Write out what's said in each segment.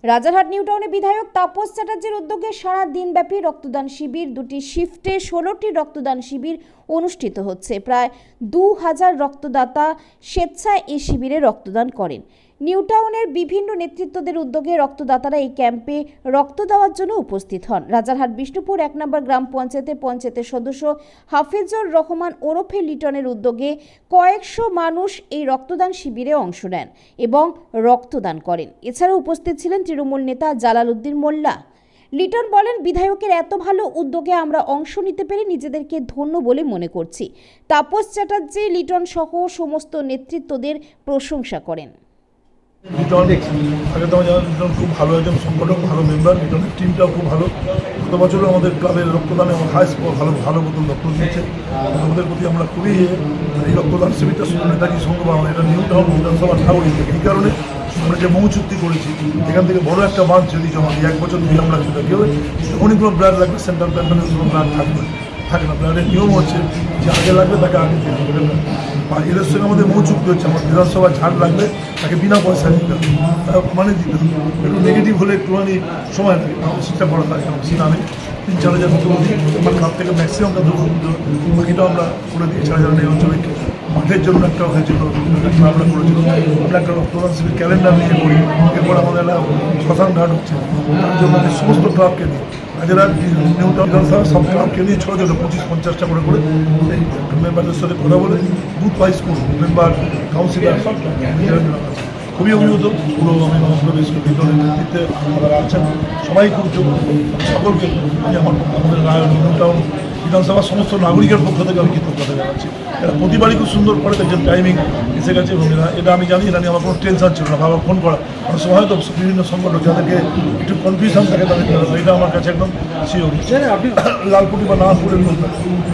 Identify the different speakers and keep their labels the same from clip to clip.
Speaker 1: Rajarhat new টাউনে বিধায়ক তাপস চ্যাটার্জির উদ্যোগে সারা দিনব্যাপী রক্তদান শিবির, দুটি শিফটে 16টি রক্তদান শিবির অনুষ্ঠিত হচ্ছে। প্রায় 2000 রক্তদাতা স্বেচ্ছায় এই শিবিরে রক্তদান করেন। নিউ টাউনের বিভিন্ন নেতৃত্বদের উদ্যোগে রক্তদাতারা এই ক্যাম্পে রক্ত দেওয়ার জন্য উপস্থিত হন। রাজারহাট বিষ্ণুপুর 1 নম্বর গ্রাম পঞ্চায়েতের সদস্য হাফিজুর রহমান ওরফে লিটনের উদ্যোগে কয়েকশো মানুষ এই রক্তদান শিবিরে অংশ নেন এবং রক্তদান করেন। এছাড়াও উপস্থিত ছিলেন তৃণমূল নেতা জালাল উদ্দিন মোল্লা। লিটন বলেন, বিধায়কের এত ভালো উদ্যোগে আমরা অংশ নিতে পেরে নিজেদেরকে ধন্য বলে মনে করছি। তাপস চ্যাটার্জি, লিটন সহ সমস্ত নেতৃত্বদের প্রশংসা করেন।
Speaker 2: লিটন আগে তো জানা, লিটন খুব ভালো একজন সংগঠক, ভালো মেম্বার। লিটনের টিমটাও খুব ভালো। গত বছরও আমাদের ক্লাবের রক্তদানে হাইস্ট ভালো মতন রক্ত দিয়েছে। আমাদের প্রতি আমরা খুবই এই রক্তদান শিবিরটা শুধু নেতাজি সংঘ বা এটা নিউ টাউন বিধানসভা ঠাকুর থেকে। এই কারণে আমরা যে মৌ চুক্তি করেছি, এখান থেকে বড় একটা বাঁধ যদি জমা দিই 1 বছর ধরে আমরা সেটা কেউ অনেকগুলো ব্লাড লাগবে, সেন্ট্রাল প্ল্যান্টের কোনো ব্লাড থাকবে না। ব্লাডের নিয়ম হচ্ছে যে আগে লাগবে তাকে আগে দিতে হবে না। আর এদের সঙ্গে আমাদের মৌ চুক্তি হচ্ছে, আমার বিধানসভা ঝাড় লাগবে তাকে বিনা পয়সায় দিতে হবে, মানে দিতে হবে। একটু নেগেটিভ হলে একটুখানি সময় লাগে, সেটা করা থাকে। সেটা আমি 3-4 হাজার মতো আমার ক্লাব থেকে ম্যাক্সিমামটা দেবো, বাকিটাও আমরা করে দিই। 4 হাজার এই অঞ্চলে মাঠের জন্য একটা হয়েছিল, আমরা করেছিল। আমরা একটা রক্তদান শিবির ক্যালেন্ডার নিয়ে করি। এরপর আমাদের একটা শ্মশান ঘাট হচ্ছে, তার জন্য আমি সমস্ত ক্লাবকে নিই, রাজারহাট নিউ টাউন বিধানসভা সব ক্লাবকে নিয়ে ছোটো ছোটো 25-50টা করে এই মেম্বারদের সাথে কথা বলে বুথ ওয়াইজ করবো। মেম্বার, কাউন্সিলার সব খুবই অভিভূত। পুরো আমি নমস্কার বিদ্যালয়ের নেতৃত্বে আপনারা আছেন, সবাই খুব সকলকে আমাদের নিউ টাউন বিধানসভার সমস্ত নাগরিকের পক্ষ থেকে আমি কৃতজ্ঞতা জানাচ্ছি। এরা প্রতিবারই খুব সুন্দর করে দেখছেন, টাইমিং এসে গেছে এবং এটা আমি জানি, এটা নিয়ে আমার কোনো টেনশন ছিল না। বাবা ফোন করা অনেক সময় হয়তো বিভিন্ন সংগঠন যাদেরকে একটু কনফিউশন থাকে তাদের, এটা আমার কাছে একদম শিওর। লালপুটি বা নাগপুরের লোক,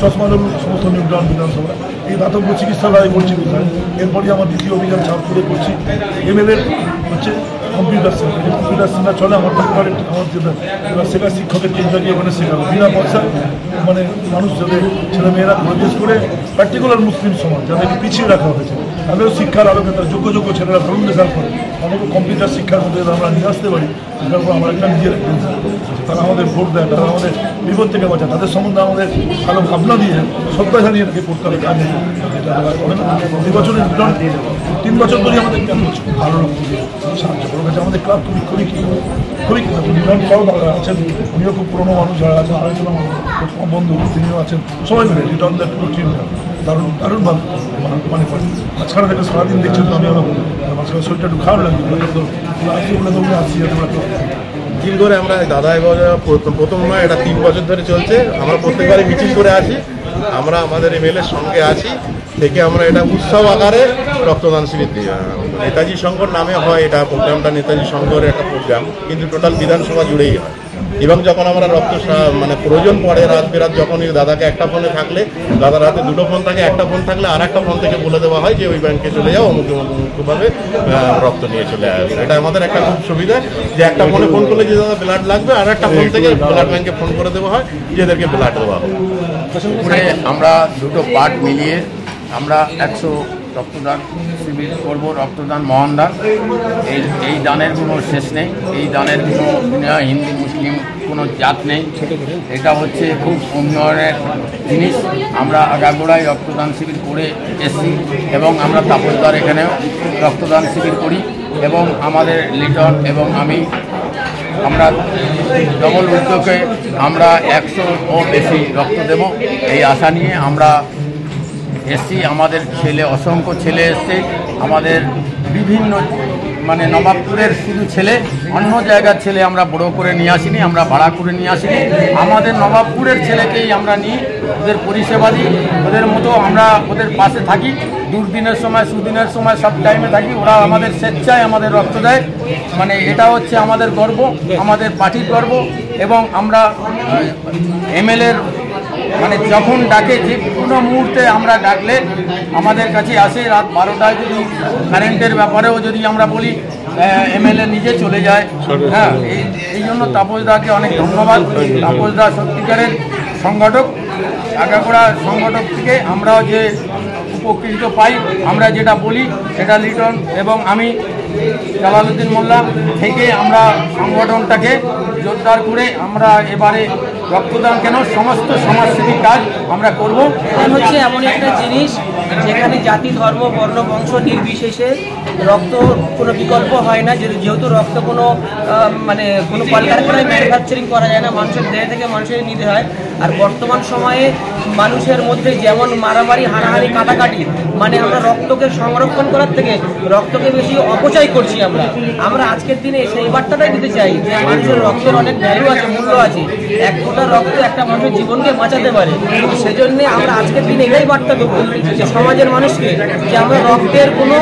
Speaker 2: চশমাদের লোক, সমস্ত নিউ টাউন বিধানসভা এই দাতব্য চিকিৎসালয় করছি কোথায়। এরপরই আমার দ্বিতীয় অভিযান চাঁদপুরে করছি। MLA হচ্ছে কম্পিউটার সেন্টার চলে আমার পরিবারের, আমার যেটা শেখা শিক্ষকের টিম থেকে ওখানে শেখাবো বিনা পয়সায়। মানে মানুষ যাদের ছেলেমেয়েরা বিশেষ করে পার্টিকুলার মুসলিম সমাজ যাদেরকে পিছিয়ে রাখা হয়েছে, তাদেরও শিক্ষার আলোকে তার যোগ্য ছেলেরা ফাউন্ডেশন করে তাদেরকে কম্পিউটার শিক্ষার মধ্যে আমরা নিয়ে আসতে পারি। তারপর আমার একটা নিজের তারা আমাদের ভোট দেয়, তারা আমাদের বিপদ থেকে বাঁচায়, তাদের সম্বন্ধে আমাদের ভালো ভাবনা দিয়ে শ্রদ্ধা জানিয়ে তাকে করতে হবে। কাজ এটা করে না। এই বছরের 3 বছর ধরে আমাদের ক্যাম্প হচ্ছে, ভালো রকম সাহায্য করে গেছে আমাদের ক্লাব। খুবই লিটন সব আছেন, উনিও খুব পুরোনো মানুষ যারা আছেন, আরেকজন আমার বন্ধু তিনিও আছেন, সবাই মিলে লিটনদের পুরো টিম দারুণ ভালো মানে করে। মাঝখানে থেকে সারাদিন দেখছেন তো আমি আমার মাঝখানে শরীরটা একটু খারাপ লাগে, আজকে বলে তো আসছি
Speaker 3: মিছিল করে আমরা দাদা এবং প্রথম নয়, এটা 3 বছর ধরে চলছে। আমরা প্রত্যেকবারই মিছিল করে আসি, আমরা আমাদের MLA-র সঙ্গে আছি থেকে আমরা এটা উৎসব আকারে রক্তদান শিবির দিই। নেতাজি সংঘর নামে হয় এটা প্রোগ্রামটা, নেতাজি সংঘের একটা প্রোগ্রাম, কিন্তু টোটাল বিধানসভা জুড়েই হয়। এবং যখন আমরা রক্ত মানে প্রয়োজন পড়ে রাত বেরাত, যখন দাদাকে একটা ফোনে থাকলে, দাদার হাতে 2টো ফোন থাকে, একটা ফোন থাকলে আর একটা ফোন থেকে বলে দেওয়া হয় যে ওই ব্যাংকে চলে যাও, অমুকভাবে রক্ত নিয়ে চলে আসবে। এটা আমাদের একটা খুব সুবিধা যে একটা ফোনে ফোন করলে যে দাদা ব্লাড লাগবে, আর একটা ফোন থেকে ব্লাড ব্যাংকে ফোন করে দেওয়া হয় যে এদেরকে ব্লাড দেওয়া হবে।
Speaker 4: আমরা দুটো পার্ট মিলিয়ে আমরা 100 রক্তদান শিবির করব, রক্তদান মহানদান। এই দানের কোনো শেষ নেই, এই দানের কোনো হিন্দু মুসলিম কোনো জাত নেই। এটা হচ্ছে খুব উন্নয়নের জিনিস। আমরা আগাগোড়ায় রক্তদান শিবির করে এসেছি এবং আমরা তাপসদার এখানেও রক্তদান শিবির করি এবং আমাদের লিটন এবং আমরা ডবল উদ্যোগে আমরা 100ও বেশি রক্ত দেব এই আশা নিয়ে আমরা এসছি। আমাদের অসংখ্য ছেলে এসছে, আমাদের বিভিন্ন মানে নবাবপুরের শুধু ছেলে, অন্য জায়গার ছেলে আমরা বড় করে নিয়ে আসিনি, আমরা ভাড়া করে নিয়ে আসিনি। আমাদের নবাবপুরের ছেলেকেই আমরা নিই, ওদের পরিষেবা দিই, ওদের মতো আমরা ওদের পাশে থাকি। দুর্দিনের সময় সুদিনের সময় সব টাইমে থাকি। ওরা আমাদের স্বেচ্ছায় আমাদের রক্ত দেয়, মানে এটা হচ্ছে আমাদের গর্ব, আমাদের পার্টির গর্ব। এবং আমরা MLA-র মানে যখন ডাকে, যে কোনো মুহূর্তে আমরা ডাকলে আমাদের কাছে আসে। রাত 12টায় যদি কারেন্টের ব্যাপারেও যদি আমরা বলি, MLA নিজে চলে যায়। হ্যাঁ, এই জন্য তাপসদাকে অনেক ধন্যবাদ। তাপসদা সত্যিকারের সংগঠক, আগাগোড়া সংগঠক থেকে আমরাও যে উপকৃত পাই, আমরা যেটা বলি সেটা লিটন এবং আমি জালালউদ্দিন মোল্লা থেকে আমরা সংগঠনটাকে জোরদার করে আমরা এবারে রক্তদান কেন সমস্ত সমাজসেবী কাজ আমরা করব।
Speaker 5: রক্তদান হচ্ছে এমন একটা জিনিস যেখানে জাতি ধর্ম বর্ণ বংশ নির্বিশেষে রক্ত কোনো বিকল্প হয় না, যেহেতু রক্ত কোনো কোনো কলকারখানায় ম্যানুফ্যাকচারিং করা যায় না, মানুষের দেহ থেকে মানুষের নিতে হয়। আর বর্তমান সময়ে মানুষের মধ্যে যেমন মারামারি হানাহানি কাটাকাটি, আমরা রক্তকে সংরক্ষণ করার থেকে রক্তকে বেশি অপচয় করছি। আমরা আজকের দিনে সেই বার্তাটাই দিতে চাই যে মানুষের রক্তের অনেক ভ্যালু আছে, মূল্য আছে। এক ফোঁটা রক্ত একটা মানুষের জীবনকে বাঁচাতে পারে। সেজন্য আমরা আজকের দিনে এটাই বার্তা দেবো যে সমাজের মানুষকে যে আমরা রক্তের কোনো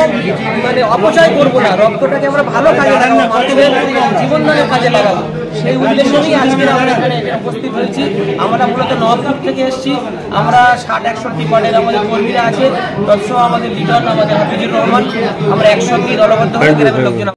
Speaker 5: অপচয় করবো না, রক্তটাকে আমরা ভালো কাজে লাগাবো, মানুষের জীবনদানের কাজে লাগাবো। সেই উদ্দেশ্য নিয়ে আজকের আমরা এখানে উপস্থিত হয়েছি। আমরা মূলত নবাবপুর থেকে এসেছি। আমরা 60-61 পার্টির আমাদের কর্মীরা আছে, তৎসহ আমাদের লিডার আমাদের হাফিজুর রহমান। আমরা একসঙ্গে দলবদ্ধ হয়ে গ্রামের লোকজন